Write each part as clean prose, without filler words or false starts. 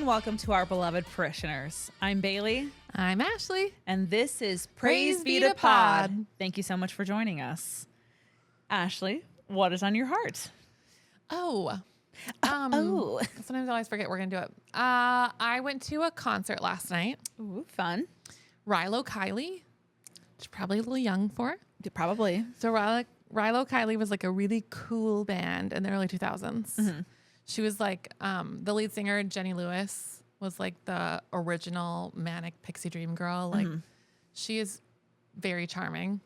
and welcome to our beloved parishioners. I'm Bailee. I'm Ashley. And this is Praise Be to Pod. Thank you so much for joining us. Ashley, what is on your heart? Sometimes I always forget we're going to do it. I went to a concert last night. Ooh, fun. Rilo Kiley, which is probably a little young for her. Probably. So Rilo Kiley was like a really cool band in the early 2000s. Mm-hmm. She was like, the lead singer, Jenny Lewis, was like the original manic pixie dream girl. Like, she is very charming.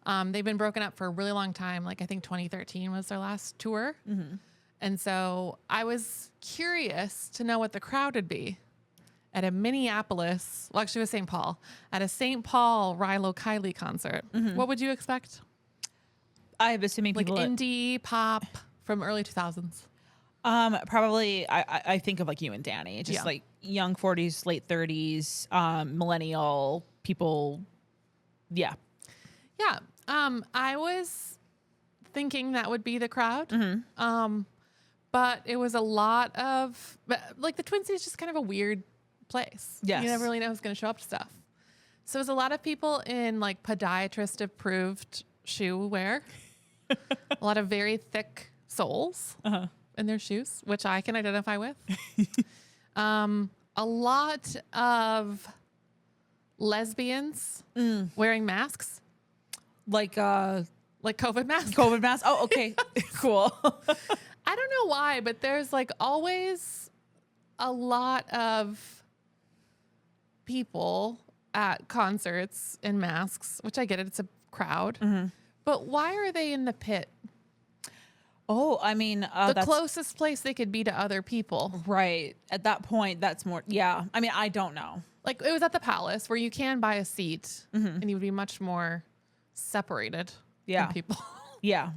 They've been broken up for a really long time. Like, I think 2013 was their last tour. Mm-hmm. And so I was curious to know what the crowd would be at a Minneapolis, well, actually it was St. Paul, at a St. Paul Rilo Kiley concert. Mm-hmm. What would you expect? I'm assuming people like indie pop from early 2000s. Probably I think of like you and Danny, just like young 40s, late 30s, millennial people. Yeah. Yeah. I was thinking that would be the crowd. Mm-hmm. But it was a lot of, like, the Twin Cities is just kind of a weird place. Yes. You never really know who's going to show up to stuff. So it was a lot of people in like podiatrist approved shoe wear, a lot of very thick soles in their shoes, which I can identify with. A lot of lesbians wearing masks. Like COVID masks. COVID masks. Oh, okay. Cool. I don't know why, but there's like always a lot of people at concerts in masks, which I get it. It's a crowd. Mm-hmm. But why are they in the pit? Oh, I mean, the closest place they could be to other people. Right. At that point, that's more. Yeah. I mean, I don't know. Like, it was at the Palace where you can buy a seat and you would be much more separated from people. Yeah.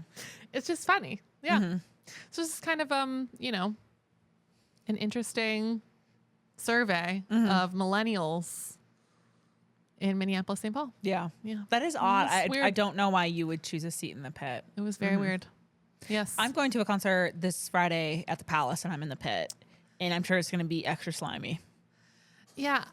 It's just funny. Yeah. Mm-hmm. So this is kind of, an interesting survey of millennials in Minneapolis, St. Paul. Yeah. Yeah. That is odd. I don't know why you would choose a seat in the pit. It was very weird. Yes. I'm going to a concert this Friday at the Palace and I'm in the pit and I'm sure it's going to be extra slimy. Yeah.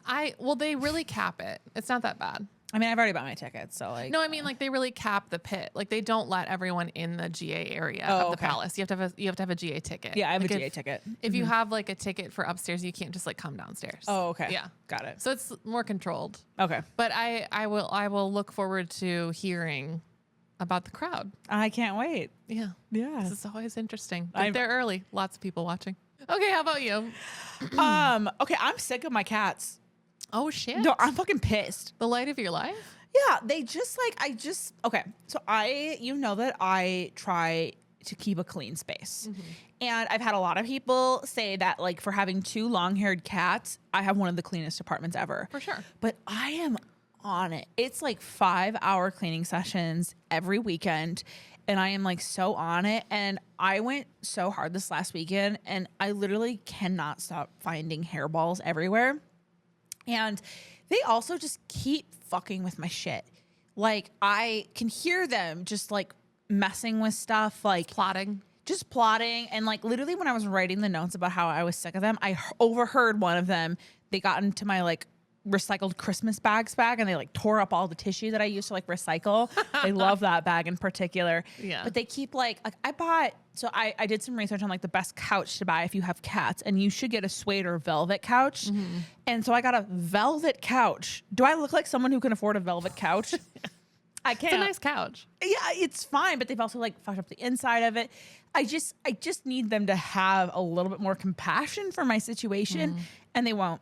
They really cap it. It's not that bad. I mean, I've already bought my tickets, so like. No, I mean, like, they really cap the pit. Like, they don't let everyone in the GA area of the Palace. You have to have a GA ticket. Yeah, I have a GA ticket. If you have like a ticket for upstairs, you can't just like come downstairs. Oh, okay. Yeah, got it. So it's more controlled. Okay. But I will look forward to hearing about the crowd. I can't wait. Yeah. Yeah. This is always interesting. Get there early. Lots of people watching. Okay, how about you? Okay, I'm sick of my cats. Oh shit. No, I'm fucking pissed. The light of your life? Yeah, they just like, okay. So that I try to keep a clean space. Mm-hmm. And I've had a lot of people say that like for having two long-haired cats, I have one of the cleanest apartments ever. For sure. But I am on it. It's like 5-hour cleaning sessions every weekend. And I am like so on it. And I went so hard this last weekend and I literally cannot stop finding hairballs everywhere. And they also just keep fucking with my shit. Like, I can hear them just like messing with stuff, like just plotting. And like literally when I was writing the notes about how I was sick of them, I overheard one of them. They got into my like recycled Christmas bags bag and they like tore up all the tissue that I used to like recycle. They love that bag in particular. Yeah. But they keep like I did some research on like the best couch to buy if you have cats, and you should get a suede or velvet couch. Mm-hmm. And so I got a velvet couch. Do I look like someone who can afford a velvet couch? I can't. It's a nice couch. Yeah, it's fine, but they've also like fucked up the inside of it. I just need them to have a little bit more compassion for my situation, and they won't.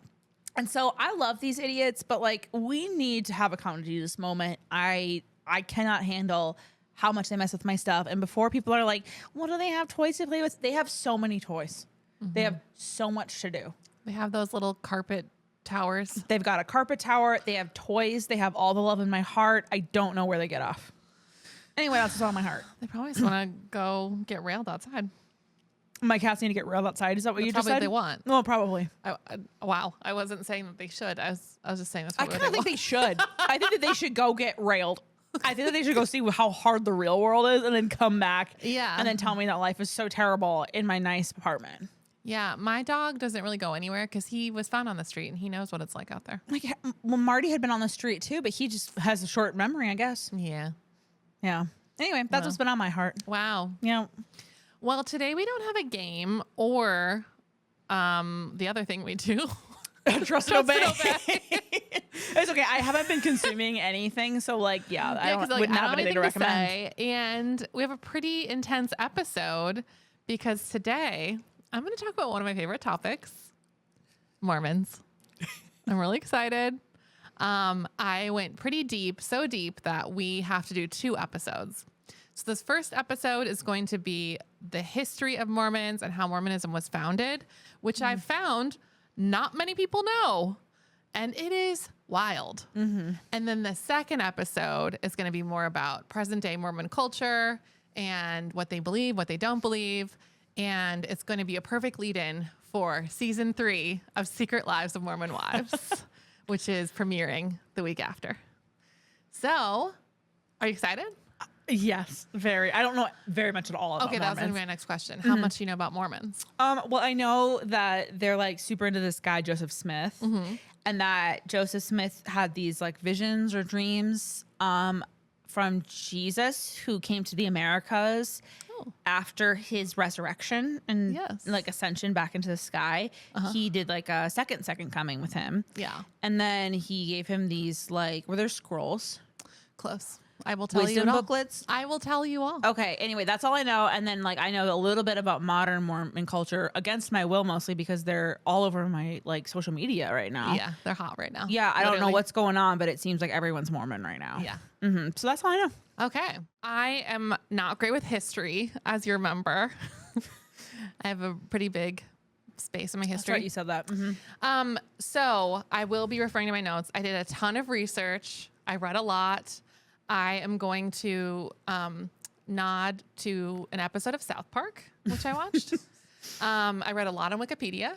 And so I love these idiots, but like we need to have a comedy this moment. I cannot handle how much they mess with my stuff. And before people are like, well, do they have toys to play with? They have so many toys. Mm-hmm. They have so much to do. They have those little carpet towers. They've got a carpet tower. They have toys. They have all the love in my heart. I don't know where they get off. Anyway, that's what's on my heart. They probably just want to go get railed outside. My cats need to get railed outside. Is that what you just said? Probably they want. Well, probably. Wow. I wasn't saying that they should. I was just saying that's what I kind of think they should. I think that they should go get railed. I think that they should go see how hard the real world is and then come back. Yeah. And then tell me that life is so terrible in my nice apartment. Yeah, my dog doesn't really go anywhere because he was found on the street and he knows what it's like out there. Like, well, Marty had been on the street too, but he just has a short memory, I guess. Yeah. Yeah. Anyway, that's what's been on my heart. Wow. Yeah. Well, today we don't have a game or the other thing we do. Trust and obey. It's okay. I haven't been consuming anything, so like, I wouldn't have anything to recommend. And we have a pretty intense episode because today I'm going to talk about one of my favorite topics, Mormons. I'm really excited. I went pretty deep, so deep that we have to do 2 episodes. So this first episode is going to be the history of Mormons and how Mormonism was founded, which I found not many people know. And it is wild. And then the second episode is going to be more about present day Mormon culture and what they believe, what they don't believe. And it's going to be a perfect lead in for season 3 of Secret Lives of Mormon Wives, which is premiering the week after. So are you excited? Yes, very. I don't know very much at all about Mormons. That was going to be my next question. How much do you know about Mormons? Well, I know that they're like super into this guy, Joseph Smith, and that Joseph Smith had these like visions or dreams from Jesus, who came to the Americas after his resurrection and like ascension back into the sky. He did like a second coming with him. Yeah. And then he gave him these like, were there scrolls? Close. I will tell you all. Booklets. I will tell you all. Okay. Anyway, that's all I know. And then like I know a little bit about modern Mormon culture against my will, mostly because they're all over my like social media right now. Yeah, they're hot right now. Yeah, I don't know what's going on, but it seems like everyone's Mormon right now. Yeah. So that's all I know. Okay. I am not great with history, as you remember. I have a pretty big space in my history. That's right, you said that. So I will be referring to my notes. I did a ton of research. I read a lot. I am going to nod to an episode of South Park, which I watched. I read a lot on Wikipedia.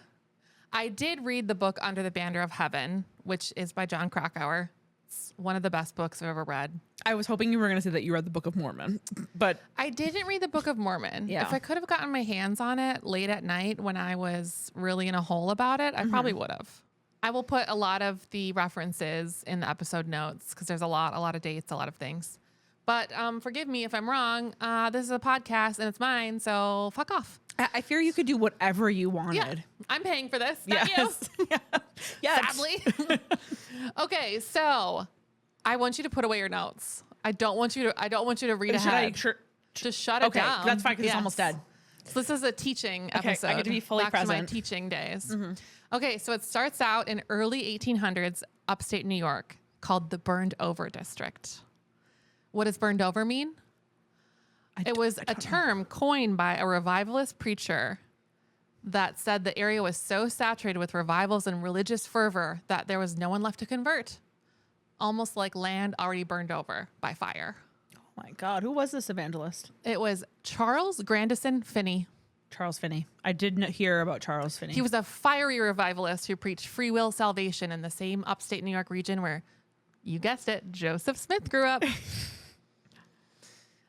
I did read the book Under the Banner of Heaven, which is by John Krakauer. It's one of the best books I've ever read. I was hoping you were going to say that you read the Book of Mormon, but I didn't read the Book of Mormon. Yeah. If I could have gotten my hands on it late at night when I was really in a hole about it, I probably would have. I will put a lot of the references in the episode notes because there's a lot of dates, a lot of things. But forgive me if I'm wrong. This is a podcast and it's mine, so fuck off. I fear you could do whatever you wanted. Yeah, I'm paying for this. Not you. Yes. Sadly. Okay, so I want you to put away your notes. I don't want you to read ahead. Just shut it down. That's fine because it's almost dead. So this is a teaching episode. I get to be fully present. Back to my teaching days. Okay, so it starts out in early 1800s, upstate New York, called the Burned Over District. What does burned over mean? It was a term coined by a revivalist preacher that said the area was so saturated with revivals and religious fervor that there was no one left to convert. Almost like land already burned over by fire. Oh my God, who was this evangelist? It was Charles Grandison Finney. Charles Finney. I didn't hear about Charles Finney. He was a fiery revivalist who preached free will salvation in the same upstate New York region where, you guessed it, Joseph Smith grew up.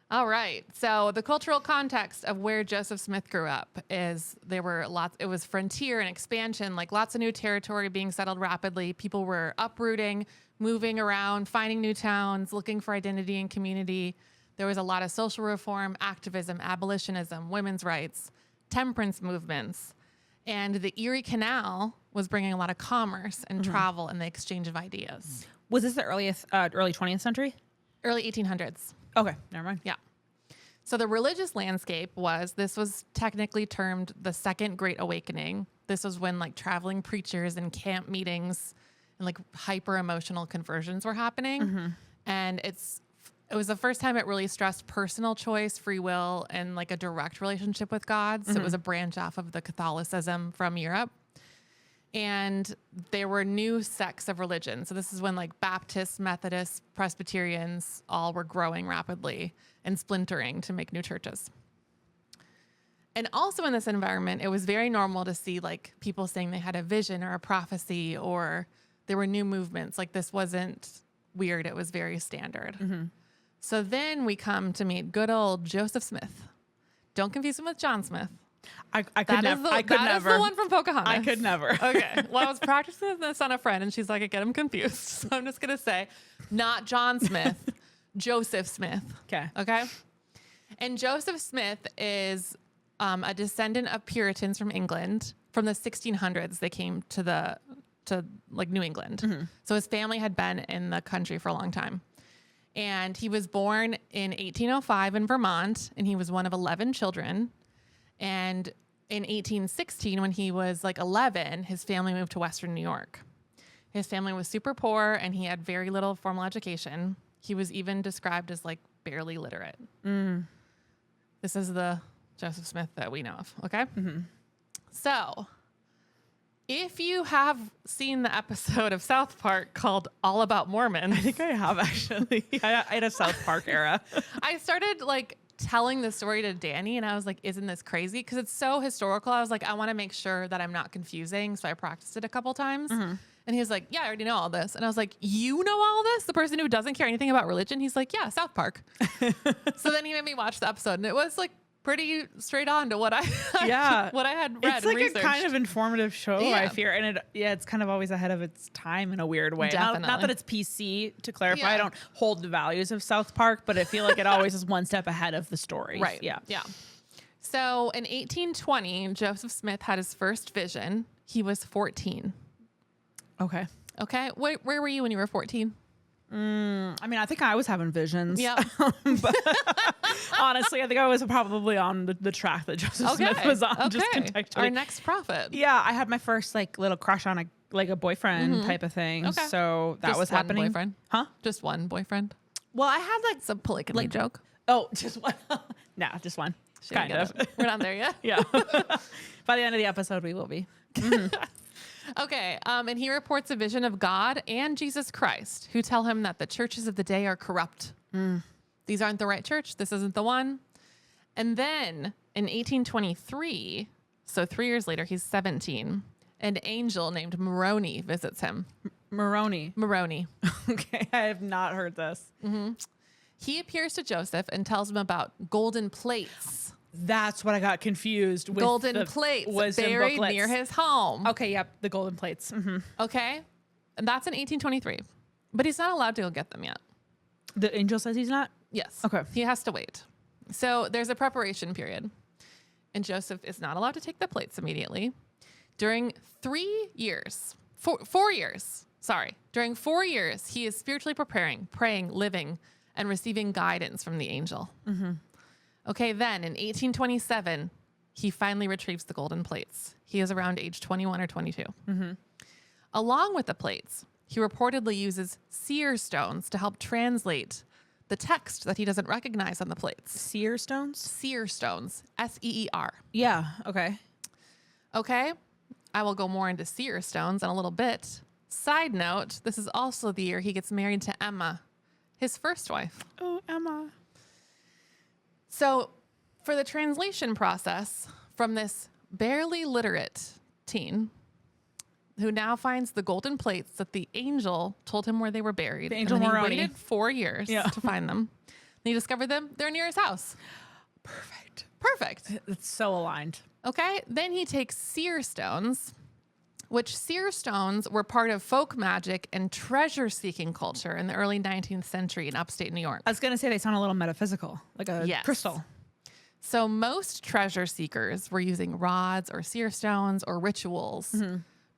All right. So the cultural context of where Joseph Smith grew up is it was frontier and expansion, like lots of new territory being settled rapidly. People were uprooting, moving around, finding new towns, looking for identity and community. There was a lot of social reform, activism, abolitionism, women's rights, temperance movements. And the Erie Canal was bringing a lot of commerce and travel and the exchange of ideas. Was this the early 20th century? Early 1800s. Okay, never mind. Yeah. So the religious landscape this was technically termed the Second Great Awakening. This was when like traveling preachers and camp meetings and like hyper emotional conversions were happening. And it was the first time it really stressed personal choice, free will, and like a direct relationship with God. So it was a branch off of the Catholicism from Europe. And there were new sects of religion. So this is when like Baptists, Methodists, Presbyterians all were growing rapidly and splintering to make new churches. And also in this environment, it was very normal to see like people saying they had a vision or a prophecy, or there were new movements. Like this wasn't weird. It was very standard. So then we come to meet good old Joseph Smith. Don't confuse him with John Smith. I could That never. is I could that is never. the one from Pocahontas. I could never. Okay. Well, I was practicing this on a friend, and she's like, I get him confused. So I'm just gonna say, not John Smith, Joseph Smith. Okay. Okay. And Joseph Smith is a descendant of Puritans from England. From the 1600s, they came to like New England. So his family had been in the country for a long time. And he was born in 1805 in Vermont, and he was one of 11 children. And in 1816, when he was like 11, his family moved to Western New York. His family was super poor, and he had very little formal education. He was even described as like barely literate. This is the Joseph Smith that we know of. Okay. So if you have seen the episode of South Park called All About Mormons, I think I have actually. I had a South Park era. I started like telling the story to Danny, and I was like, isn't this crazy? Because it's so historical. I was like, I want to make sure that I'm not confusing. So I practiced it a couple times. And he was like, yeah, I already know all this. And I was like, you know all this? The person who doesn't care anything about religion? He's like, yeah, South Park. So then he made me watch the episode, and it was like pretty straight on to what I what I had read. It's like and researched. a kind of informative show, Yeah. I fear, and it's kind of always ahead of its time in a weird way. Definitely. Not that it's PC, to clarify. Yeah. I don't hold the values of South Park, but I feel like it always is one step ahead of the story. Right. Yeah. Yeah. So in 1820, Joseph Smith had his first vision. He was 14. Okay. Okay. Where were you when you were 14? I mean, I think I was having visions. Yeah. But honestly, I think I was probably on the track that Joseph Smith was on. Just contextually. Our next prophet. Yeah, I had my first like little crush on a boyfriend type of thing. Okay. So that Just was one happening. Boyfriend? Huh? Just one boyfriend? Well, I had like It's a polygamy joke. oh, just one. No, just one. She didn't Kind get of. it. We're not there yet. Yeah. By the end of the episode, we will be. Okay. And he reports a vision of God and Jesus Christ, who tell him that the churches of the day are corrupt. These aren't the right church. This isn't the one. And then in 1823, so 3 years later, he's 17, an angel named Moroni visits him. Moroni. Moroni. Okay, I have not heard this. He appears to Joseph and tells him about golden plates. That's what I got confused with. Golden the plates wisdom buried booklets. near his home. Okay, yep, the golden plates. Okay. And that's in 1823. But he's not allowed to go get them yet. The angel says he's not? Yes. Okay. He has to wait. So there's a preparation period. And Joseph is not allowed to take the plates immediately. During 3 years, 4 years, during 4 years, he is spiritually preparing, praying, living, and receiving guidance from the angel. Okay, then in 1827, he finally retrieves the golden plates. He is around age 21 or 22. Along with the plates, he reportedly uses seer stones to help translate the text that he doesn't recognize on the plates. Seer stones? Seer stones, S-E-E-R. Yeah, okay. Okay, I will go more into seer stones in a little bit. Side note, this is also the year he gets married to Emma, his first wife. Oh, Emma. So for the translation process from this barely literate teen who now finds the golden plates that the angel told him where they were buried. The angel and then Moroni. he waited 4 years to find them. And he discovered them. They're near his house. Perfect. It's so aligned. Okay. Then he takes seer stones, which seer stones were part of folk magic and treasure-seeking culture in the early 19th century in upstate New York. I was going to say they sound a little metaphysical, like a Yes. crystal. So most treasure seekers were using rods or seer stones or rituals,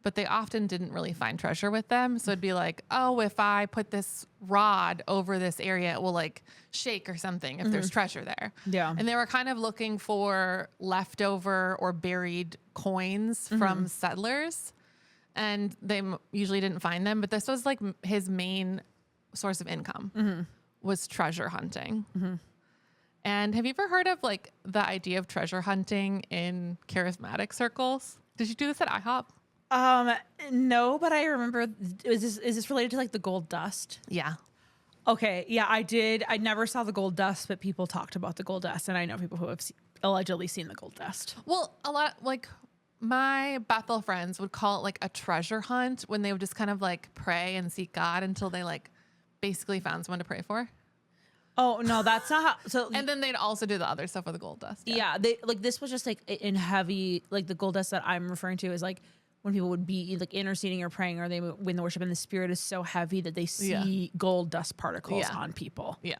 but they often didn't really find treasure with them. So it'd be like, oh, if I put this rod over this area, it will like shake or something if there's treasure there. Yeah. And they were kind of looking for leftover or buried coins from settlers. And they usually didn't find them. But this was like his main source of income was treasure hunting. And have you ever heard of like the idea of treasure hunting in charismatic circles? Did you do this at IHOP? No, but I remember. Is this related to like the gold dust? Yeah. Okay, yeah, I did. I never saw the gold dust, but people talked about the gold dust, and I know people who have allegedly seen the gold dust. Well, a lot like my Bethel friends would call it like a treasure hunt when they would just kind of like pray and seek God until they like basically found someone to pray for. Oh no, that's not how. So And then they'd also do the other stuff with the gold dust. yeah, they like this was just like in heavy, like the gold dust that I'm referring to is like when people would be like interceding or praying, or they would win the worship, and the spirit is so heavy that they see gold dust particles on people. Yeah.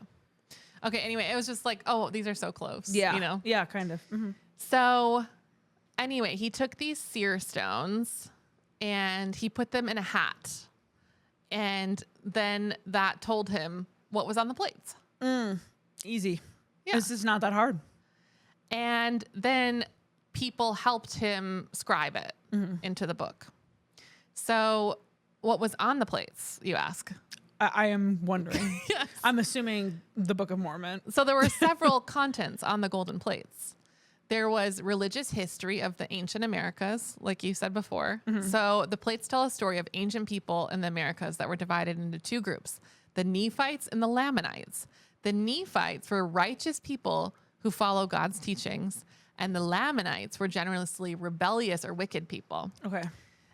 Okay. Anyway, it was just like, oh, these are so close. Yeah, You know. Yeah, kind of. Mm-hmm. So anyway, he took these seer stones and he put them in a hat, and then that told him what was on the plates. Easy. Yeah. This is not that hard. And then people helped him scribe it into the book. So what was on the plates, you ask? I am wondering. Yes. I'm assuming the Book of Mormon. So there were several contents on the golden plates. There was religious history of the ancient Americas, like you said before. So the plates tell a story of ancient people in the Americas that were divided into two groups, the Nephites and the Lamanites. The Nephites were righteous people who follow God's teachings, and the Lamanites were generously rebellious or wicked people. Okay.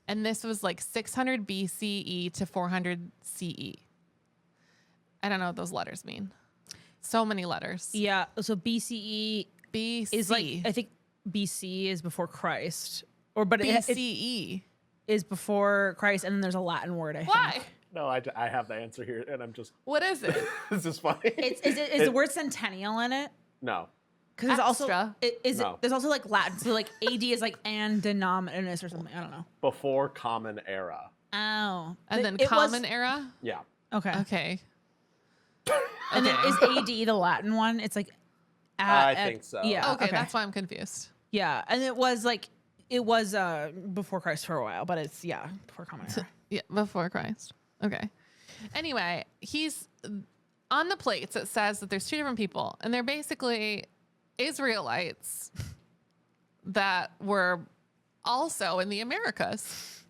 And this was like 600 BCE to 400 CE. I don't know what those letters mean. So many letters. Yeah. So BCE BC is like, I think BC is before Christ, or but it BCE is before Christ, and then there's a Latin word. I think. Why? No, I have the answer here, and I'm just. What is it? This is funny. Is the word centennial in it? No. Because there's also Extra. No. there's also like Latin, so like AD is like annominus or something. I don't know. Before Common Era. Oh, And then it Common was, Era? Yeah. Okay. Okay. And then is AD the Latin one? It's like. I think so. Yeah. Okay, that's why I'm confused. Yeah, and it was before Christ for a while, but it's before Common Era. Yeah, before Christ. Okay. Anyway, he's on the plates. It says that there's two different people, and they're basically Israelites that were also in the Americas.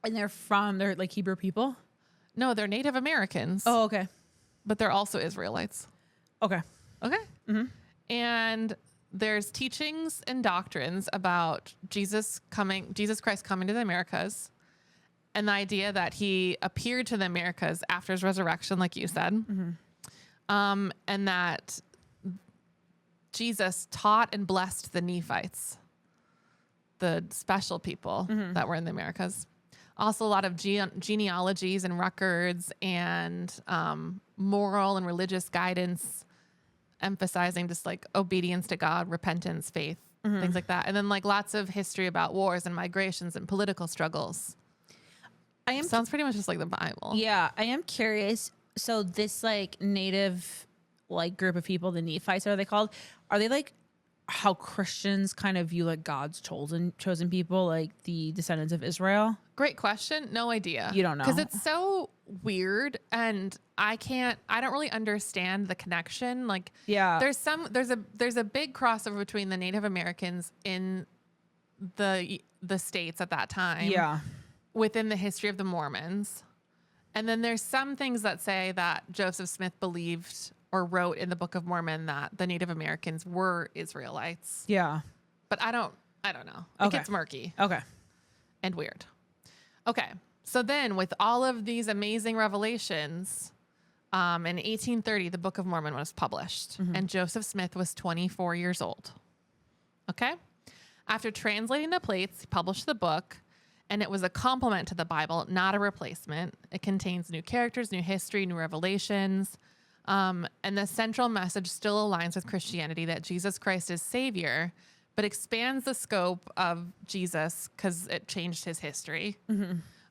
And they're like Hebrew people. No, they're Native Americans. Oh, okay. But they're also Israelites. Okay. Okay. And there's teachings and doctrines about Jesus Christ coming to the Americas, and the idea that he appeared to the Americas after his resurrection, like you said, and that Jesus taught and blessed the Nephites, the special people that were in the Americas. Also, a lot of genealogies and records and moral and religious guidance, emphasizing just like obedience to God, repentance, faith, things like that. And then like lots of history about wars and migrations and political struggles. Sounds pretty much just like the Bible. Yeah, I am curious. So this like native like group of people, the Nephites, are they called? Are they like how Christians kind of view like God's chosen people, like the descendants of Israel? Great question. No idea. You don't know? Because it's so weird, and I don't really understand the connection. Like, Yeah. there's a big crossover between the Native Americans in the States at that time. Yeah. Within the history of the Mormons. And then there's some things that say that Joseph Smith believed or wrote in the Book of Mormon that the Native Americans were Israelites. Yeah. But I don't know. It Okay. gets murky Okay. and weird. Okay. So then with all of these amazing revelations, in 1830, the Book of Mormon was published, and Joseph Smith was 24 years old. Okay. After translating the plates, he published the book, and it was a complement to the Bible, not a replacement. It contains new characters, new history, new revelations. And the central message still aligns with Christianity, that Jesus Christ is Savior, but expands the scope of Jesus because it changed his history.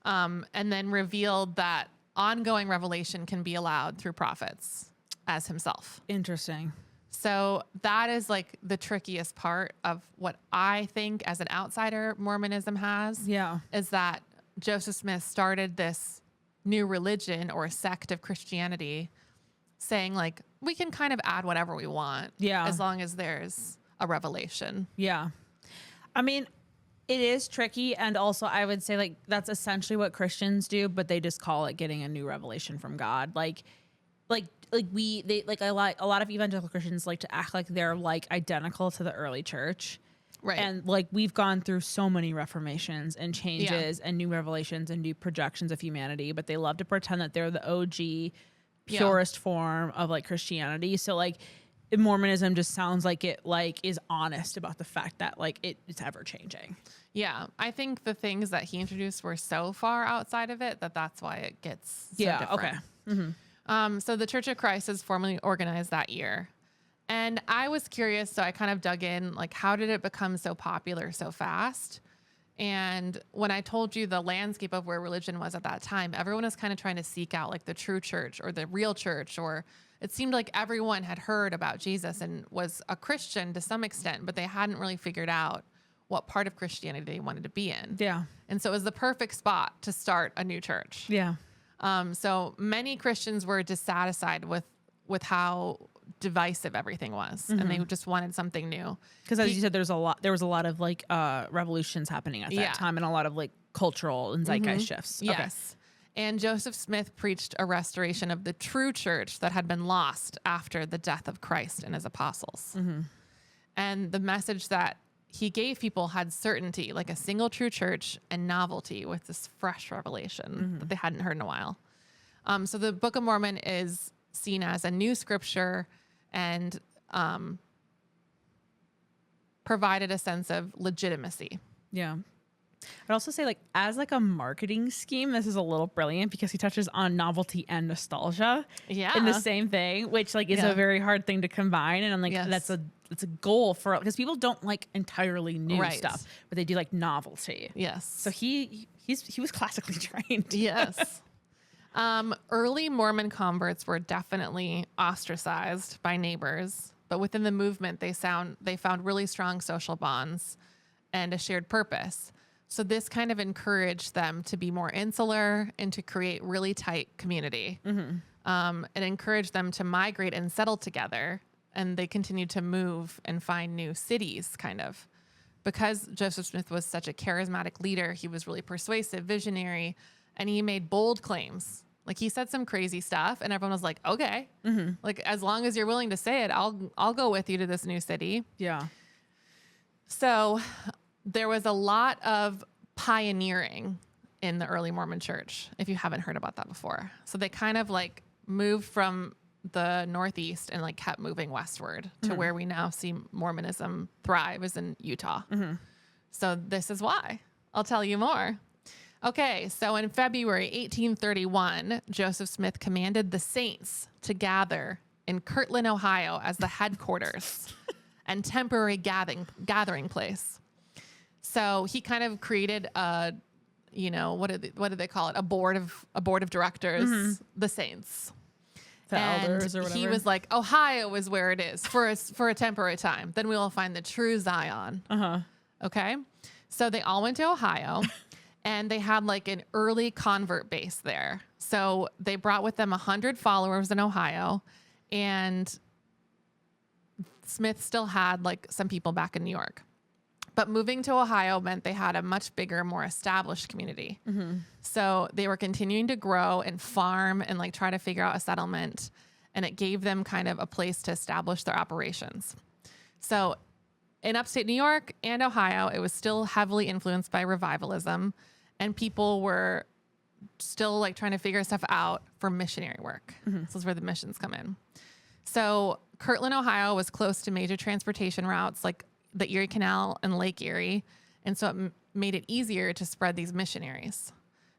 And then revealed that ongoing revelation can be allowed through prophets as himself. Interesting. So that is like the trickiest part of what I think as an outsider Mormonism has. Yeah. Is that Joseph Smith started this new religion or sect of Christianity saying like, we can kind of add whatever we want. Yeah. As long as there's a revelation. Yeah. I mean, it is tricky. And also I would say like, that's essentially what Christians do, but they just call it getting a new revelation from God. A lot of evangelical Christians like to act like they're like identical to the early church. Right. And like we've gone through so many reformations and changes and new revelations and new projections of humanity, but they love to pretend that they're the OG purest form of like Christianity. So like Mormonism just sounds like it like is honest about the fact that like it's ever changing. Yeah, I think the things that he introduced were so far outside of it that's why it gets so different. Okay. Mm-hmm. So the Church of Christ is formally organized that year. And I was curious, so I kind of dug in, like, how did it become so popular so fast? And when I told you the landscape of where religion was at that time, everyone was kind of trying to seek out like the true church or the real church, or it seemed like everyone had heard about Jesus and was a Christian to some extent, but they hadn't really figured out what part of Christianity they wanted to be in. Yeah. And so it was the perfect spot to start a new church. Yeah. So many Christians were dissatisfied with how divisive everything was, and they just wanted something new. Because as you said, there was a lot of like revolutions happening at that time, and a lot of like cultural and zeitgeist shifts. Yes. And Joseph Smith preached a restoration of the true church that had been lost after the death of Christ and his apostles. And the message that he gave people had certainty, like a single true church, and novelty with this fresh revelation that they hadn't heard in a while. So the Book of Mormon is seen as a new scripture and provided a sense of legitimacy. Yeah. I'd also say, like, as like a marketing scheme, this is a little brilliant because he touches on novelty and nostalgia in the same thing, which like is a very hard thing to combine. And I'm like, that's a goal for, because people don't like entirely new stuff, but they do like novelty. Yes. So he was classically trained. Yes. Early Mormon converts were definitely ostracized by neighbors, but within the movement, they found really strong social bonds and a shared purpose. So this kind of encouraged them to be more insular and to create really tight community. It encouraged them to migrate and settle together, and they continued to move and find new cities, kind of. Because Joseph Smith was such a charismatic leader, he was really persuasive, visionary, and he made bold claims. Like, he said some crazy stuff, and everyone was like, okay, like, as long as you're willing to say it, I'll go with you to this new city. Yeah. So there was a lot of pioneering in the early Mormon church, if you haven't heard about that before. So they kind of like moved from the Northeast and like kept moving westward to where we now see Mormonism thrive is in Utah. So this is why. I'll tell you more. Okay, so in February 1831, Joseph Smith commanded the saints to gather in Kirtland, Ohio as the headquarters and temporary gathering place. So he kind of created a, what did they call it? A board of directors, the saints. The elders or whatever. He was like, Ohio is where it is for a temporary time. Then we will find the true Zion. Okay. So they all went to Ohio and they had like an early convert base there. So they brought with them 100 followers in Ohio, and Smith still had like some people back in New York. But moving to Ohio meant they had a much bigger, more established community. So they were continuing to grow and farm and like try to figure out a settlement. And it gave them kind of a place to establish their operations. So in upstate New York and Ohio, it was still heavily influenced by revivalism. And people were still like trying to figure stuff out for missionary work. This is where the missions come in. So Kirtland, Ohio was close to major transportation routes like the Erie Canal and Lake Erie. And so it made it easier to spread these missionaries.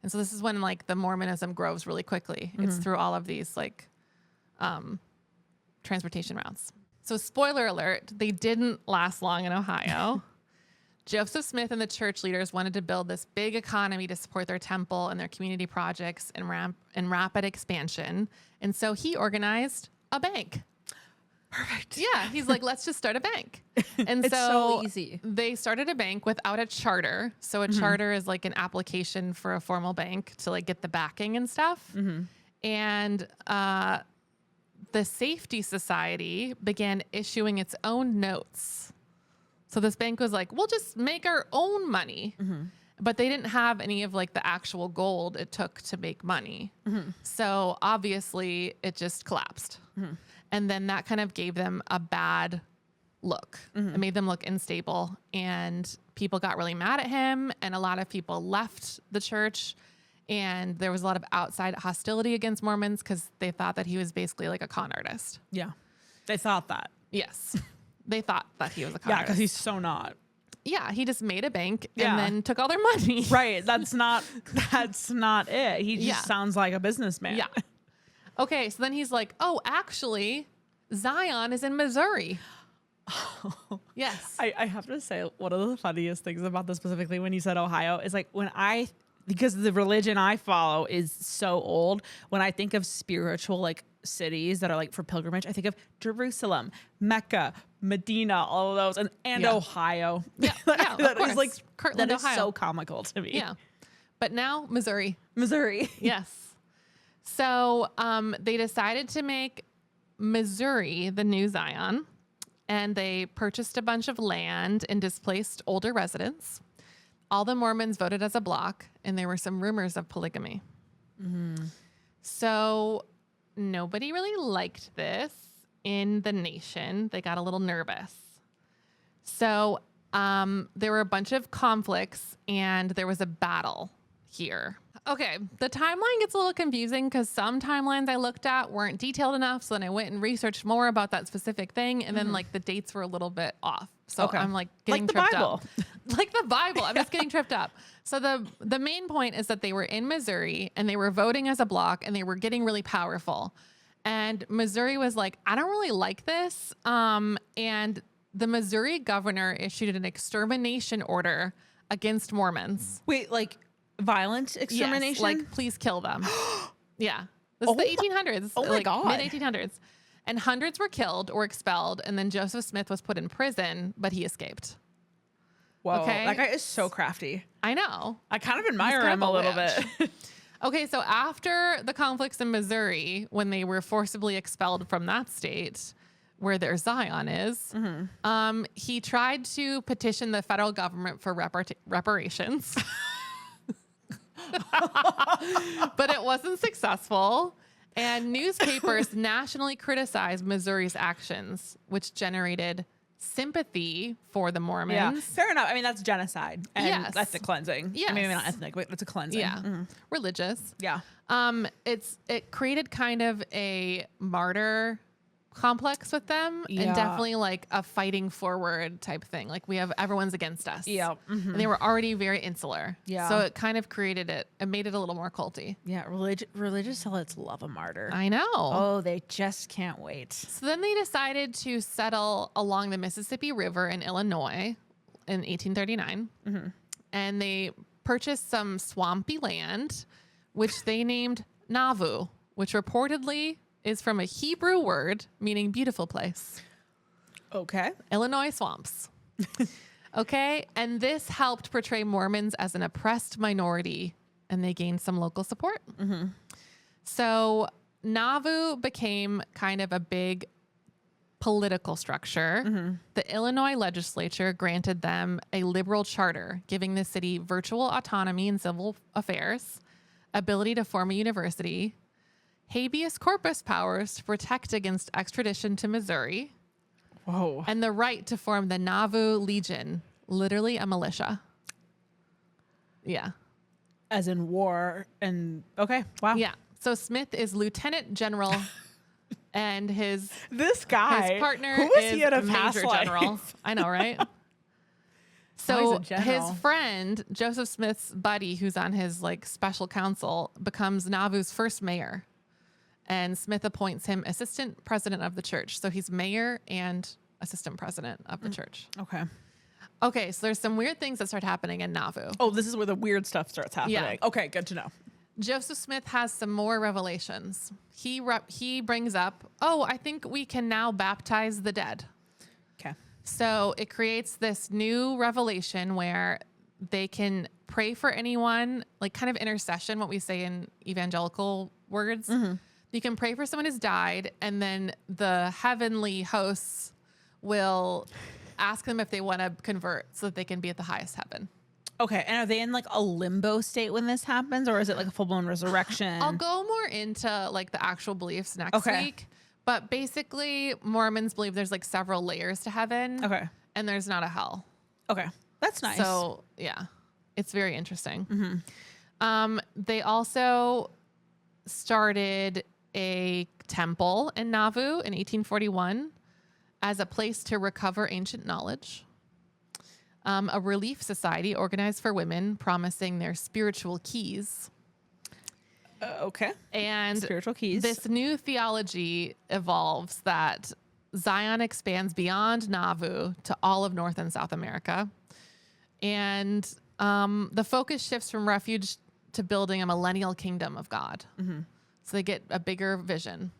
And so this is when like the Mormonism grows really quickly. It's through all of these like transportation routes. So spoiler alert, they didn't last long in Ohio. Joseph Smith and the church leaders wanted to build this big economy to support their temple and their community projects and rapid expansion. And so he organized a bank. Perfect. Yeah, he's like, let's just start a bank. And It's so easy. They started a bank without a charter. So a charter is like an application for a formal bank to like get the backing and stuff. And the Safety Society began issuing its own notes. So this bank was like, we'll just make our own money. But they didn't have any of like the actual gold it took to make money. So obviously it just collapsed. And then that kind of gave them a bad look. It made them look unstable, and people got really mad at him, and a lot of people left the church. And there was a lot of outside hostility against Mormons because they thought that he was basically like a con artist. Yeah. They thought that. Yes. They thought that he was a con Yeah, artist. because he's so not. Yeah, he just made a bank Yeah. and then took all their money. Right. That's not it. He just Yeah. sounds like a businessman. Yeah. Okay, so then he's like, oh, actually, Zion is in Missouri. Yes. I have to say, one of the funniest things about this specifically when you said Ohio is like because the religion I follow is so old, when I think of spiritual like cities that are like for pilgrimage, I think of Jerusalem, Mecca, Medina, all of those, and Yeah. Ohio. Yeah, yeah, of That is course. like Kirtland, that is Ohio. so comical to me. Yeah. But now Missouri. Missouri. Yes. So they decided to make Missouri the new Zion, and they purchased a bunch of land and displaced older residents. All the Mormons voted as a bloc, and there were some rumors of polygamy. So nobody really liked this in the nation. They got a little nervous. So there were a bunch of conflicts, and there was a battle here. Okay, the timeline gets a little confusing because some timelines I looked at weren't detailed enough. So then I went and researched more about that specific thing, and then like the dates were a little bit off. So Okay. I'm like getting Like the tripped Bible. up. Like the Bible. I'm just getting tripped up. So the main point is that they were in Missouri and they were voting as a bloc and they were getting really powerful. And Missouri was like, I don't really like this. And the Missouri governor issued an extermination order against Mormons. Wait, like violent extermination? Yes, like please kill them. Yeah. This is Oh the my- 1800s. oh my like, God. Mid 1800s. And hundreds were killed or expelled. And then Joseph Smith was put in prison, but he escaped. Whoa, Okay. that guy is so crafty. I know. I kind of admire kind him of a a little witch. bit. Okay, so after the conflicts in Missouri, when they were forcibly expelled from that state where their Zion is, he tried to petition the federal government for reparations. But it wasn't successful. And newspapers nationally criticized Missouri's actions, which generated sympathy for the Mormons. Yeah, fair enough. I mean, that's genocide. And Yes. that's a cleansing. I mean, maybe Yes. not ethnic, but it's a cleansing. Yeah, religious. Yeah. It created kind of a martyr complex with them, Yeah. and definitely like a fighting forward type thing. Like everyone's against us. Yeah. And they were already very insular. Yeah. So it kind of created it made it a little more culty. Yeah. Religious zealots love a martyr. I know. Oh, they just can't wait. So then they decided to settle along the Mississippi River in Illinois in 1839. And they purchased some swampy land, which they named Nauvoo, which reportedly is from a Hebrew word meaning beautiful place. Okay. Illinois swamps. Okay. And this helped portray Mormons as an oppressed minority, and they gained some local support. So Nauvoo became kind of a big political structure. The Illinois legislature granted them a liberal charter, giving the city virtual autonomy in civil affairs, ability to form a university, habeas corpus powers to protect against extradition to Missouri, Whoa. and the right to form the Nauvoo Legion, literally a militia. Yeah. As in war and okay. Wow. Yeah. So Smith is lieutenant general and his This guy. partner who was is he in a past major life? general. I know, right? Oh, So he's a his general. friend, Joseph Smith's buddy, who's on his like special counsel, becomes Nauvoo's first mayor. And Smith appoints him assistant president of the church. So he's mayor and assistant president of the church. Okay. Okay, so there's some weird things that start happening in Nauvoo. Oh, this is where the weird stuff starts happening. Yeah. Okay, good to know. Joseph Smith has some more revelations. He brings up, oh, I think we can now baptize the dead. Okay. So it creates this new revelation where they can pray for anyone, like kind of intercession, what we say in evangelical words. You can pray for someone who's died, and then the heavenly hosts will ask them if they want to convert so that they can be at the highest heaven. Okay, and are they in like a limbo state when this happens, or is it like a full blown resurrection? I'll go more into like the actual beliefs next Okay. week. But basically, Mormons believe there's like several layers to heaven. Okay. And there's not a hell. Okay, that's nice. So yeah, it's very interesting. They also started a temple in Nauvoo in 1841 as a place to recover ancient knowledge. A relief society organized for women, promising their spiritual keys. Okay. And spiritual keys. This new theology evolves that Zion expands beyond Nauvoo to all of North and South America. And the focus shifts from refuge to building a millennial kingdom of God. Mm-hmm. So they get a bigger vision.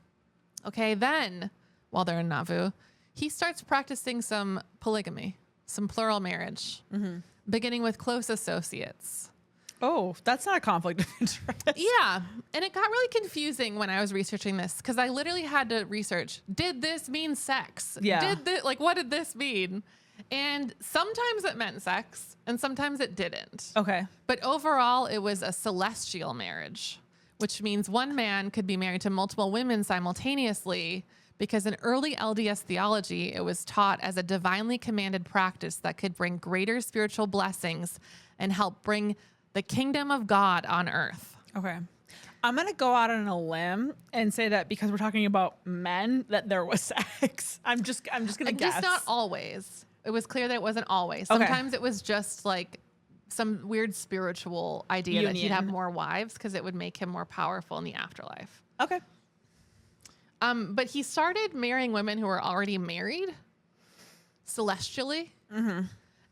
Okay, then, while they're in Nauvoo, he starts practicing some polygamy, some plural marriage, beginning with close associates. Oh, that's not a conflict of interest. Yeah. And it got really confusing when I was researching this because I literally had to research, did this mean sex? Yeah. What did this mean? And sometimes it meant sex and sometimes it didn't. Okay. But overall, it was a celestial marriage, which means one man could be married to multiple women simultaneously because in early LDS theology, it was taught as a divinely commanded practice that could bring greater spiritual blessings and help bring the kingdom of God on earth. Okay. I'm going to go out on a limb and say that because we're talking about men, that there was sex. I'm just going to guess. Just not always. It was clear that it wasn't always. Okay. Sometimes it was just like some weird spiritual idea that he'd have more wives because it would make him more powerful in the afterlife. Okay. But he started marrying women who were already married celestially. Mm-hmm.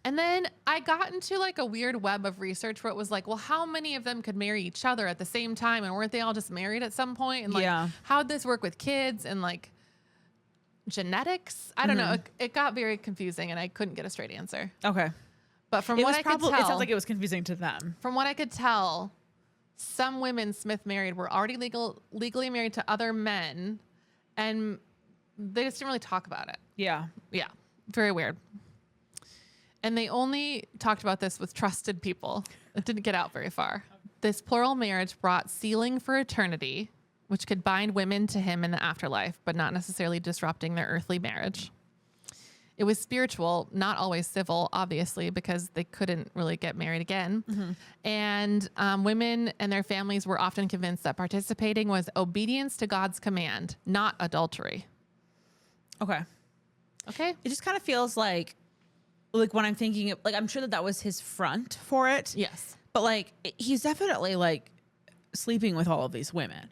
And then I got into like a weird web of research where it was like, well, how many of them could marry each other at the same time? And weren't they all just married at some point? And like, how'd this work with kids and like genetics? I don't know. It got very confusing and I couldn't get a straight answer. Okay. But from what I could tell, it sounds like it was confusing to them. From what I could tell, some women Smith married were already legally married to other men and they just didn't really talk about it. Yeah. Yeah. Very weird. And they only talked about this with trusted people. It didn't get out very far. This plural marriage brought sealing for eternity, which could bind women to him in the afterlife, but not necessarily disrupting their earthly marriage. It was spiritual, not always civil, obviously, because they couldn't really get married again. Mm-hmm. And women and their families were often convinced that participating was obedience to God's command, not adultery. Okay. Okay. It just kind of feels like when I'm thinking, like, I'm sure that was his front for it. Yes. But like, he's definitely like sleeping with all of these women.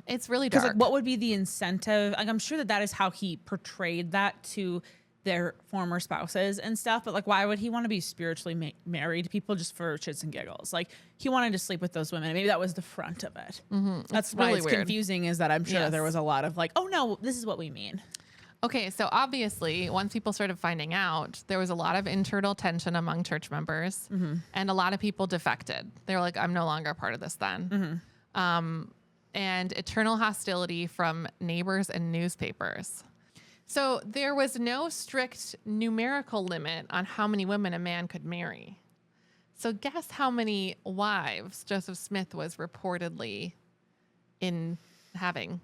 It's really dark. Like, what would be the incentive? Like, I'm sure that is how he portrayed that to their former spouses and stuff. But like, why would he want to be spiritually married to people just for shits and giggles? Like, he wanted to sleep with those women. Maybe that was the front of it. Mm-hmm. That's why it's confusing, is that I'm sure there was a lot of like, oh no, this is what we mean. Okay, so obviously, once people started finding out, there was a lot of internal tension among church members, and a lot of people defected. They were like, I'm no longer a part of this then. Mm-hmm. And eternal hostility from neighbors and newspapers. So there was no strict numerical limit on how many women a man could marry. So guess how many wives Joseph Smith was reportedly in having?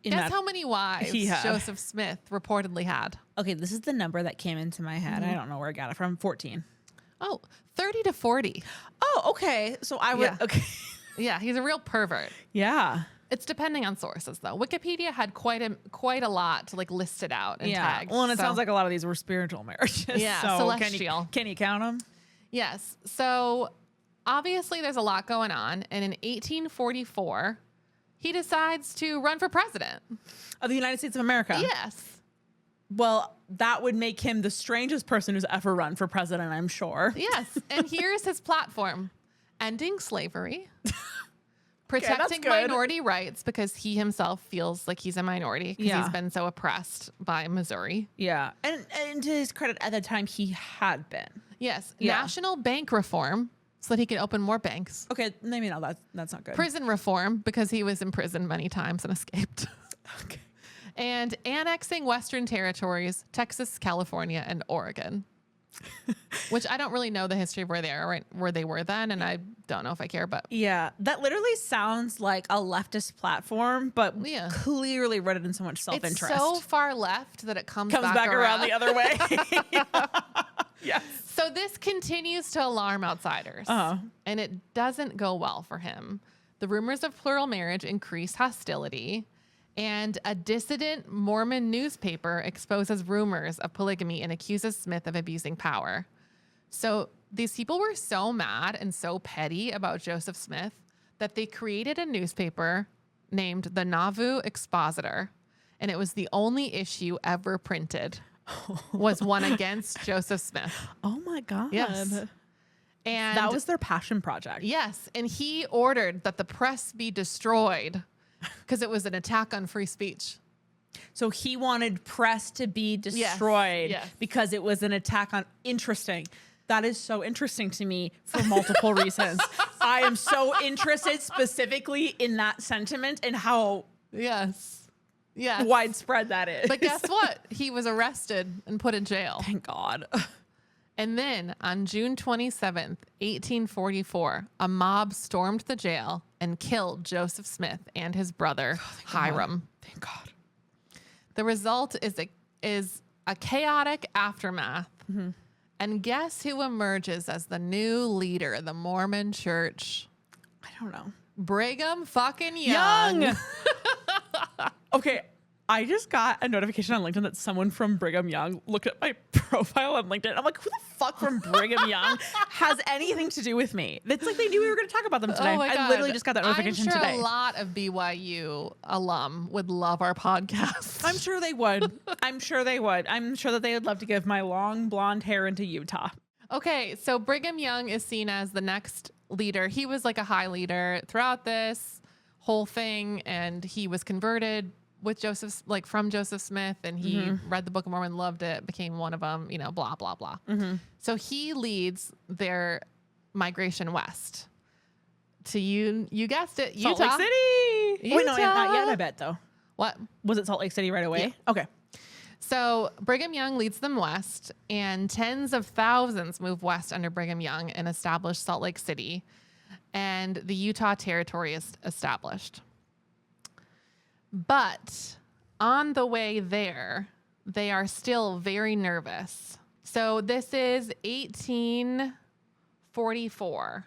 Guess how many wives Joseph Smith reportedly had? Okay, this is the number that came into my head. I don't know where I got it from. 14. Oh, 30 to 40. Oh, okay. So I would, okay. Yeah, he's a real pervert. Yeah. It's depending on sources, though. Wikipedia had quite a lot to like list it out and tags. Well, and it sounds like a lot of these were spiritual marriages. Yeah, so celestial. Can you count them? Yes. So obviously there's a lot going on. And in 1844, he decides to run for president of the United States of America. Yes. Well, that would make him the strangest person who's ever run for president, I'm sure. Yes. And here's his platform: ending slavery, protecting minority rights, because he himself feels like he's a minority because he's been so oppressed by Missouri. Yeah. And to his credit, at the time, he had been. Yes. Yeah. National bank reform, so that he could open more banks. Okay, maybe no, that's not good. Prison reform, because he was imprisoned many times and escaped. Okay. And annexing Western territories, Texas, California, and Oregon. Which I don't really know the history of where they were then, and I don't know if I care, but yeah, that literally sounds like a leftist platform, but clearly rooted in so much self-interest. It's so far left that it comes back around the other way. Yes. So this continues to alarm outsiders, and it doesn't go well for him. The rumors of plural marriage increase hostility, and a dissident Mormon newspaper exposes rumors of polygamy and accuses Smith of abusing power. So these people were so mad and so petty about Joseph Smith that they created a newspaper named the Nauvoo Expositor, and it was the only issue ever printed. Was one against Joseph Smith. Oh my God. Yes. And that was their passion project. Yes. And he ordered that the press be destroyed because it was an attack on free speech. So he wanted press to be destroyed because it was an attack on. Interesting. That is so interesting to me for multiple reasons. I am so interested specifically in that sentiment and how widespread that is. But guess what? He was arrested and put in jail. Thank God. And then on June 27th, 1844, a mob stormed the jail and killed Joseph Smith and his brother, Hiram. Thank God. The result is a chaotic aftermath. Mm-hmm. And guess who emerges as the new leader of the Mormon Church? I don't know. Brigham fucking Young. Okay, I just got a notification on LinkedIn that someone from Brigham Young looked at my profile on LinkedIn. I'm like, who the fuck from Brigham Young has anything to do with me? It's like they knew we were going to talk about them today. Oh my God. I literally just got that notification today. I'm sure a lot of BYU alum would love our podcast. I'm sure they would. I'm sure they would. I'm sure that they would love to give my long blonde hair into Utah. Okay, so Brigham Young is seen as the next leader. He was like a high leader throughout this whole thing, and he was converted with from Joseph Smith, and he read the Book of Mormon, loved it, became one of them, blah, blah, blah. Mm-hmm. So he leads their migration west to you guessed it, Utah. Salt Lake City. Utah. Wait, no, not yet, I bet, though. What? Was it Salt Lake City right away? Yeah. Okay. So Brigham Young leads them west, and tens of thousands move west under Brigham Young and establish Salt Lake City, and the Utah Territory is established. But on the way there, they are still very nervous. So this is 1844.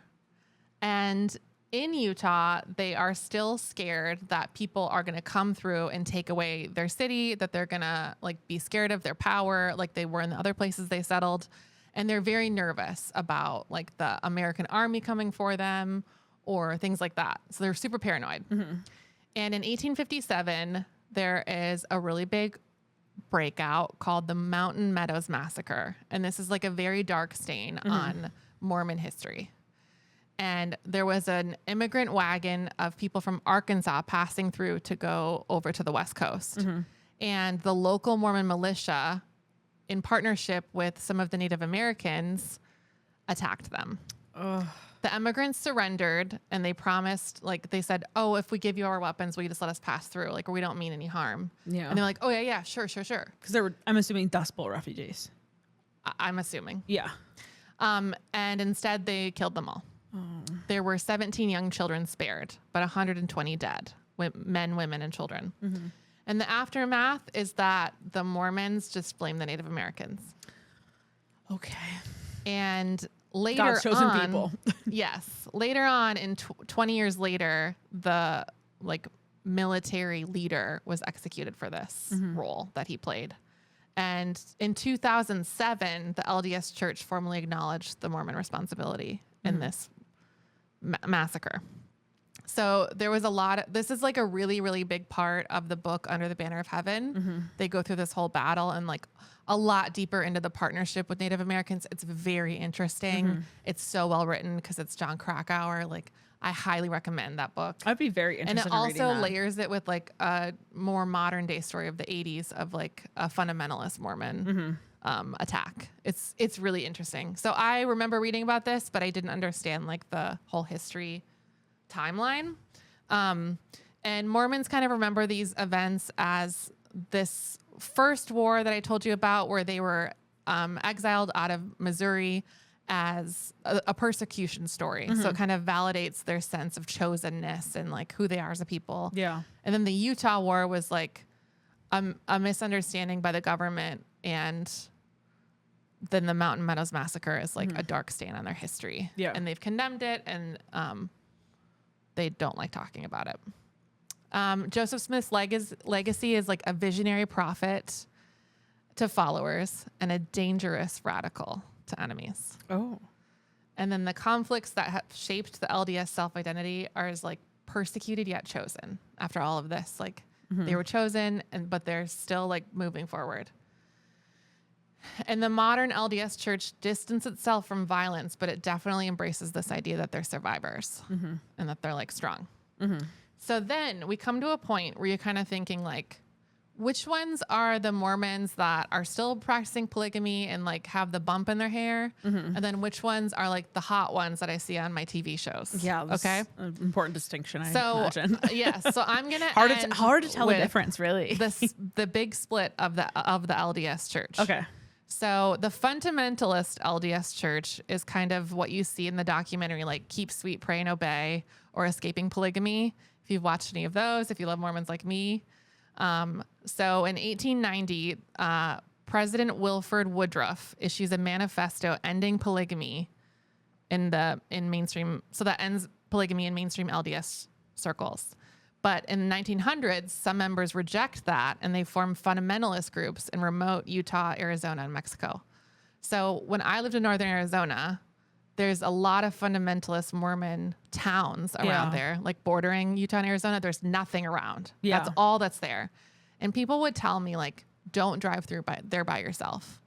And in Utah, they are still scared that people are going to come through and take away their city, that they're going to be scared of their power like they were in the other places they settled. And they're very nervous about the American army coming for them or things like that. So they're super paranoid. Mm-hmm. And in 1857, there is a really big breakout called the Mountain Meadows Massacre. And this is a very dark stain on Mormon history. And there was an immigrant wagon of people from Arkansas passing through to go over to the West Coast. Mm-hmm. And the local Mormon militia, in partnership with some of the Native Americans, attacked them. Ugh. The immigrants surrendered, and they promised, they said, oh, if we give you our weapons, will you just let us pass through? Or we don't mean any harm. Yeah. And they're like, oh, yeah, sure. Because they were, I'm assuming, Dust Bowl refugees. I'm assuming. Yeah. And instead, they killed them all. Oh. There were 17 young children spared, but 120 dead, men, women, and children. Mm-hmm. And the aftermath is that the Mormons just blame the Native Americans. Okay. And later God's chosen on, people. Yes. Later on, 20 years later, the military leader was executed for this role that he played. And in 2007, the LDS Church formally acknowledged the Mormon responsibility in this massacre. So there was this is a really, really big part of the book Under the Banner of Heaven. Mm-hmm. They go through this whole battle and a lot deeper into the partnership with Native Americans. It's very interesting. Mm-hmm. It's so well written because it's John Krakauer. I highly recommend that book. I'd be very interested in reading that. And it also layers it with a more modern day story of the 80s of a fundamentalist Mormon attack. It's really interesting. So I remember reading about this, but I didn't understand the whole history timeline. And Mormons kind of remember these events as this first war that I told you about, where they were exiled out of Missouri, as a persecution story. Mm-hmm. So it kind of validates their sense of chosenness and who they are as a people. Yeah. And then the Utah war was a misunderstanding by the government and then the Mountain Meadows Massacre is like a dark stain on their history. Yeah. And they've condemned it, and they don't like talking about it. Joseph Smith's legacy is like a visionary prophet to followers and a dangerous radical to enemies. Oh. And then the conflicts that have shaped the LDS self-identity are as like persecuted yet chosen. After all of this, like they were chosen, but they're still like moving forward. And the modern LDS Church distanced itself from violence, but it definitely embraces this idea that they're survivors and that they're like strong. So then we come to a point where you're kind of thinking like, which ones are the Mormons that are still practicing polygamy and like have the bump in their hair? And then which ones are like the hot ones that I see on my TV shows? Yeah. Okay. An important distinction, I So imagine. yeah. So I'm gonna hard to tell the with difference, really. the big split of the LDS Church. Okay. So the fundamentalist LDS Church is kind of what you see in the documentary, like Keep Sweet, Pray and Obey, or Escaping Polygamy. If you've watched any of those, if you love Mormons like me. So in 1890, President Wilford Woodruff issues a manifesto ending polygamy in mainstream. So that ends polygamy in mainstream LDS circles. But in the 1900s, some members reject that and they form fundamentalist groups in remote Utah, Arizona, and Mexico. So when I lived in northern Arizona, there's a lot of fundamentalist Mormon towns around there, like bordering Utah and Arizona. There's nothing around. Yeah. That's all that's there. And people would tell me, like, don't drive through there by yourself.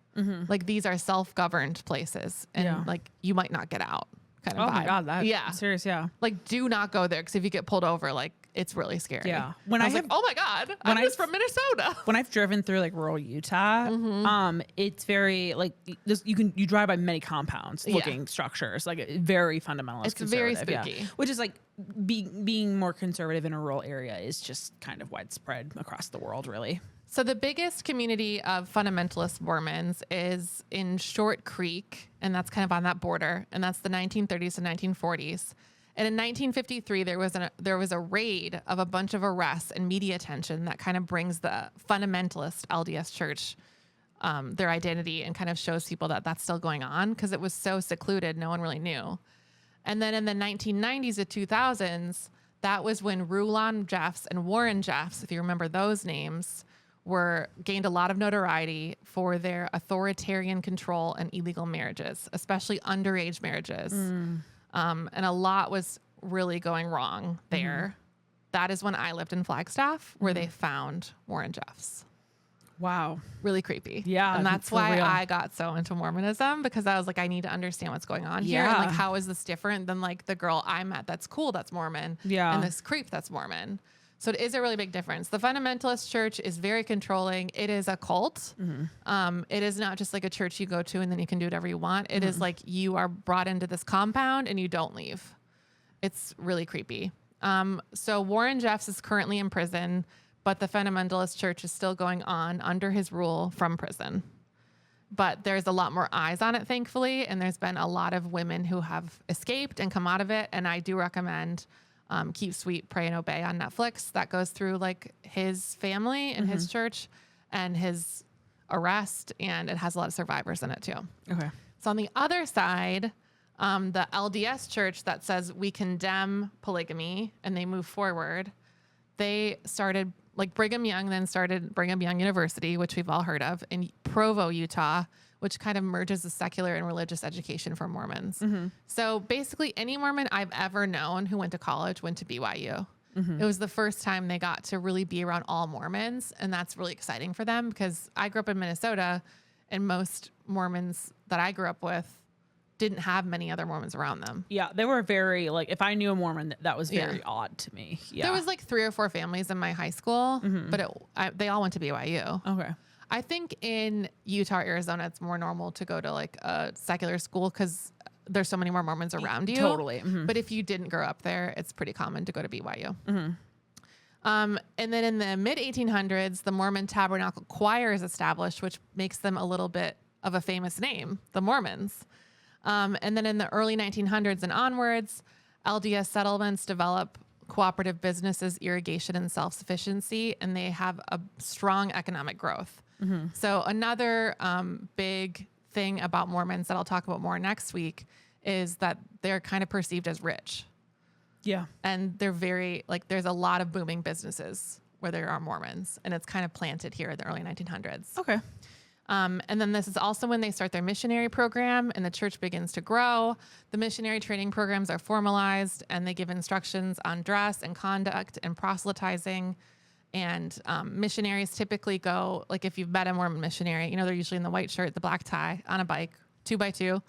Like, these are self-governed places, and like, you might not get out. Kind of Oh my vibe. God, that's yeah, serious. Yeah. like, do not go there, because if you get pulled over, like, it's really scary. Yeah. When I was like, oh my God, I'm just from Minnesota. When I've driven through like rural Utah, it's very like you drive by many compounds looking structures, like very fundamentalist. It's very conservative, spooky. Which is like being more conservative in a rural area is just kind of widespread across the world, really. So the biggest community of fundamentalist Mormons is in Short Creek, and that's kind of on that border, and that's the 1930s and 1940s. And in 1953, there was a raid of a bunch of arrests and media attention that kind of brings the fundamentalist LDS Church their identity and kind of shows people that that's still going on, because it was so secluded, no one really knew. And then in the 1990s to 2000s, that was when Rulon Jeffs and Warren Jeffs, if you remember those names, gained a lot of notoriety for their authoritarian control and illegal marriages, especially underage marriages. And a lot was really going wrong there. That is when I lived in Flagstaff, where they found Warren Jeffs. Wow. Really creepy. Yeah. And that's for why real. I got so into Mormonism, because I was like, I need to understand what's going on here. Yeah. And like, how is this different than like the girl I met that's cool, that's Mormon. Yeah. And this creep that's Mormon. So it is a really big difference. The fundamentalist church is very controlling. It is a cult. It is not just like a church you go to and then you can do whatever you want. It is like you are brought into this compound and you don't leave. It's really creepy. So Warren Jeffs is currently in prison, but the fundamentalist church is still going on under his rule from prison. But there's a lot more eyes on it, thankfully. And there's been a lot of women who have escaped and come out of it. And I do recommend Keep Sweet, Pray and Obey on Netflix. That goes through like his family and his church and his arrest, and it has a lot of survivors in it too. Okay. So on the other side, the LDS Church that says we condemn polygamy and they move forward, they started like Brigham Young, then started Brigham Young University, which we've all heard of, in Provo, Utah, which kind of merges the secular and religious education for Mormons. So basically any Mormon I've ever known who went to college went to BYU. It was the first time they got to really be around all Mormons. And that's really exciting for them, because I grew up in Minnesota and most Mormons that I grew up with didn't have many other Mormons around them. Yeah, they were very like, if I knew a Mormon, that was very odd to me. Yeah. There was like 3 or 4 families in my high school, but they all went to BYU. Okay. I think in Utah, Arizona, it's more normal to go to like a secular school because there's so many more Mormons around you. Totally. But if you didn't grow up there, it's pretty common to go to BYU. And then in the mid 1800s, the Mormon Tabernacle Choir is established, which makes them a little bit of a famous name, the Mormons. And then in the early 1900s and onwards, LDS settlements develop cooperative businesses, irrigation, and self-sufficiency, and they have a strong economic growth. So another big thing about Mormons that I'll talk about more next week is that they're kind of perceived as rich. Yeah. And they're very, like, there's a lot of booming businesses where there are Mormons, and it's kind of planted here in the early 1900s. Okay. And then this is also when they start their missionary program and the church begins to grow. The missionary training programs are formalized, and they give instructions on dress and conduct and proselytizing. And missionaries typically go, like if you've met a Mormon missionary, you know, they're usually in the white shirt, the black tie, on a bike, 2x2.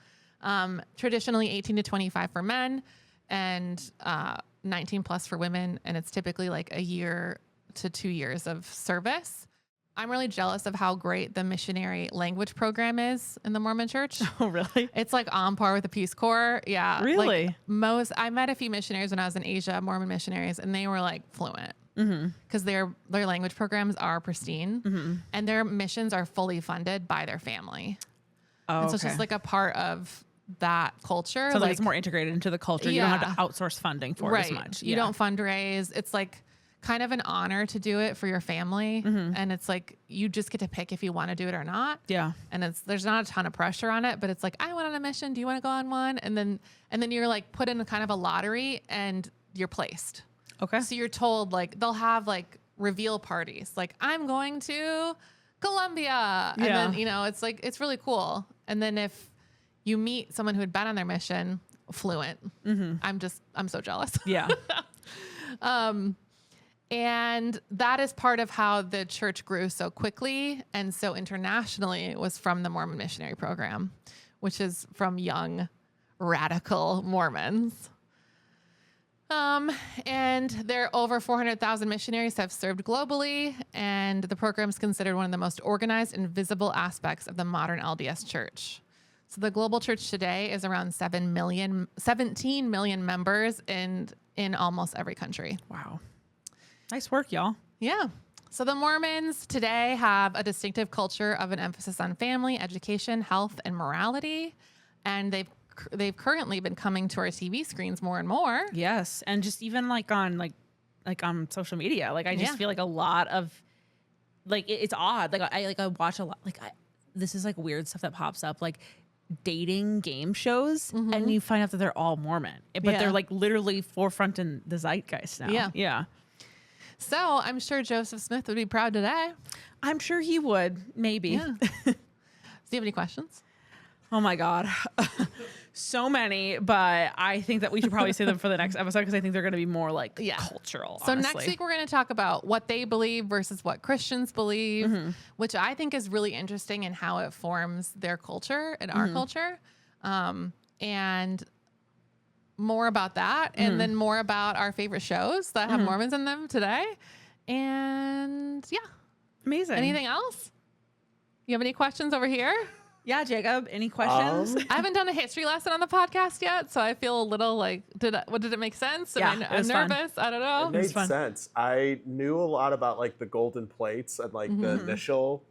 Traditionally 18 to 25 for men and 19 plus for women. And it's typically like a year to 2 years of service. I'm really jealous of how great the missionary language program is in the Mormon church. Oh, really? It's like on par with the Peace Corps. Yeah. Really? Like I met a few missionaries when I was in Asia, Mormon missionaries, and they were like fluent because their language programs are pristine and their missions are fully funded by their family. Oh, and so it's just like a part of that culture. So like it's more integrated into the culture. You don't have to outsource funding for it as much. You don't fundraise. It's like kind of an honor to do it for your family. And it's like, you just get to pick if you want to do it or not. Yeah. And there's not a ton of pressure on it, but it's like, I went on a mission. Do you want to go on one? And then you're like put in a kind of a lottery and you're placed. Okay. So you're told, like, they'll have like reveal parties. Like, I'm going to Colombia. And then, you know, it's like, it's really cool. And then if you meet someone who had been on their mission, fluent, I'm so jealous. Yeah. And that is part of how the church grew so quickly and so internationally, was from the Mormon missionary program, which is from young radical Mormons. And there are over 400,000 missionaries have served globally, and the program is considered one of the most organized and visible aspects of the modern LDS Church. So the global church today is around 17 million members in almost every country. Wow. Nice work, y'all. Yeah. So the Mormons today have a distinctive culture of an emphasis on family, education, health, and morality. And they've currently been coming to our TV screens more and more. Yes. And just even like on social media, like I just feel like a lot of like, it's odd. Like I watch a lot, like this is like weird stuff that pops up, like dating game shows, and you find out that they're all Mormon, but they're like literally forefront in the zeitgeist now. Yeah. Yeah. So I'm sure Joseph Smith would be proud today. I'm sure he would, maybe. Yeah. Do you have any questions? Oh my God. So many, but I think that we should probably save them for the next episode because I think they're going to be more like cultural. So honestly. Next week we're going to talk about what they believe versus what Christians believe, which I think is really interesting in how it forms their culture and our culture. And more about that, and then more about our favorite shows that have Mormons in them today. And yeah. Amazing. Anything else? You have any questions over here? Yeah, Jacob, any questions? I haven't done a history lesson on the podcast yet, so I feel a little like, did it make sense? Yeah, I'm nervous. I don't know. It made sense. I knew a lot about like the golden plates and like the initial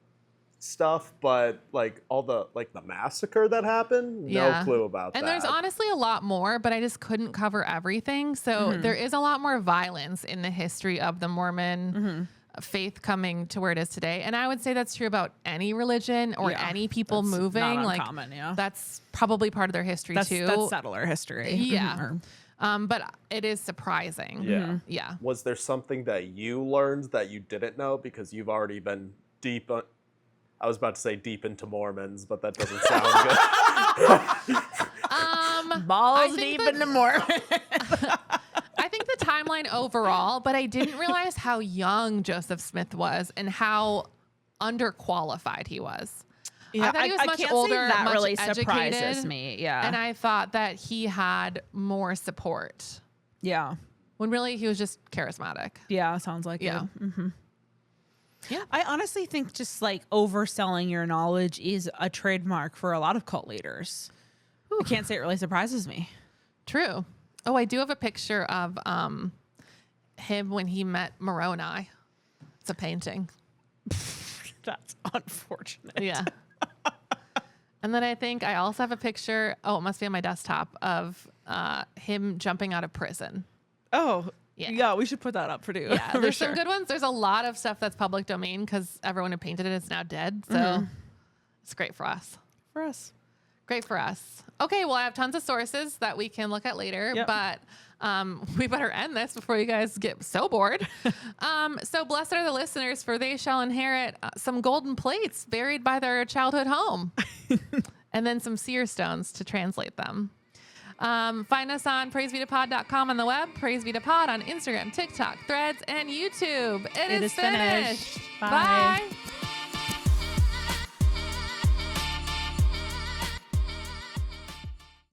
stuff, but like all the like the massacre that happened, no clue about that. And there's honestly a lot more, but I just couldn't cover everything. So there is a lot more violence in the history of the Mormon faith coming to where it is today. And I would say that's true about any religion or any people that's moving. Not like uncommon, that's probably part of their history too. That's settler history. Yeah. But it is surprising. Yeah. Yeah. Was there something that you learned that you didn't know because you've already been deep? I was about to say deep into Mormons, but that doesn't sound good. Balls deep into Mormon. I think the timeline overall, but I didn't realize how young Joseph Smith was and how underqualified he was. Yeah, I thought he was much can't older, say that much really educated, surprises me. Yeah. And I thought that he had more support Yeah. when really he was just charismatic. Yeah, sounds like Yeah. it. Yeah. I honestly think just like overselling your knowledge is a trademark for a lot of cult leaders. I can't say it really surprises me. True. Oh, I do have a picture of him when he met Moroni. It's a painting. That's unfortunate. Yeah. And then I think I also have a picture, it must be on my desktop, of him jumping out of prison. Oh, Yeah. yeah, we should put that up for you. Yeah, for there's sure. some good ones. There's a lot of stuff that's public domain because everyone who painted it is now dead. So it's great for us. for us. Great for us. Okay, well, I have tons of sources that we can look at later, Yep. but we better end this before you guys get so bored. So blessed are the listeners, for they shall inherit some golden plates buried by their childhood home, and then some seer stones to translate them. Find us on praisebetopod.com on the web, praisebetopod on Instagram, TikTok, Threads, and YouTube. It is finished. Bye. Bye.